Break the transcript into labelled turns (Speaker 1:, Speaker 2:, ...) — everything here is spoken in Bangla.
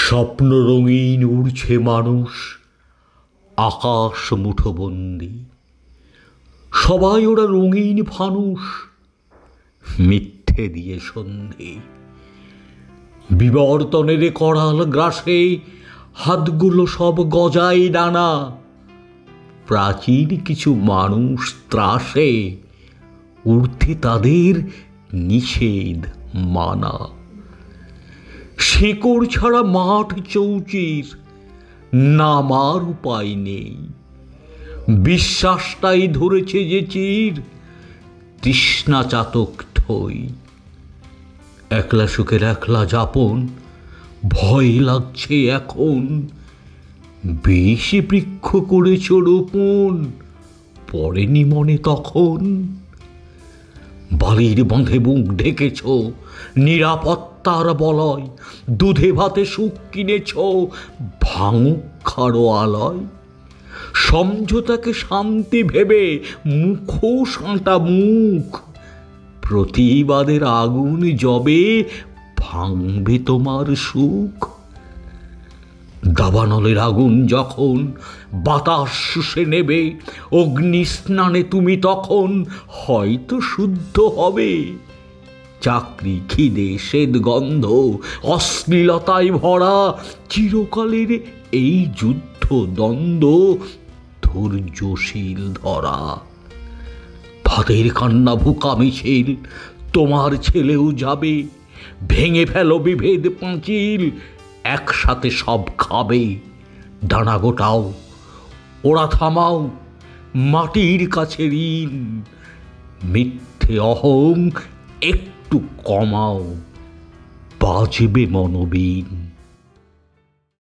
Speaker 1: স্বপ্ন রঙিন উড়ছে মানুষ আকাশ মুঠোবন্দি। সবাই ওরা রঙিন ফানুষ, মিথ্যে দিয়ে সন্ধি। বিবর্তনের করাল গ্রাসে হাতগুলো সব গজায় ডানা। প্রাচীন কিছু মানুষ ত্রাসে, ঊর্ধ্বে তাদের নিষেধ মানা। শেকড় ছাড়া মাঠ চৌচির, নামার উপায় নেই। বিশ্বাসটাই ধরেছে যে চির, তৃষ্ণা চাতক ঠই। একলা সুখের একলা যাপন, ভয় লাগছে এখন। বেশি বৃক্ষ করেছ রোপণ, পড়েনি মনে তখন। বালির বাঁধে বুক ঢেকেছ নিরাপত্তার বলয়। দুধে ভাতে সুখ কিনেছ ভাঙুক খাড়ো আলয়। সমঝোতাকে শান্তি ভেবে মুখো সাঁটা মুখ। প্রতিবাদের আগুন জবে ভাঙবে তোমার সুখ। দাবানলের আগুন যখন বাতাস শুষে নেবে, অগ্নি স্নানে তুমি তখন হয়তো শুদ্ধ হবে। চাকরি, খিদে, শ্বেত গন্ধ, অশ্লীলতায় ভরা চিরকালের এই যুদ্ধ দ্বন্দ্ব ধৈর্যশীল ধরা। ভাতের কান্না ভুকা মিছিল, তোমার ছেলেও যাবে। ভেঙে ফেলো বিভেদ পাঁচিল, একসাথে সব খাবে। ডানা গোটাও, ওরা থামাও, মাটির কাছে ঋণ। মিথ্যে অহং একটু কমাও, বাজবে মনোবীণ।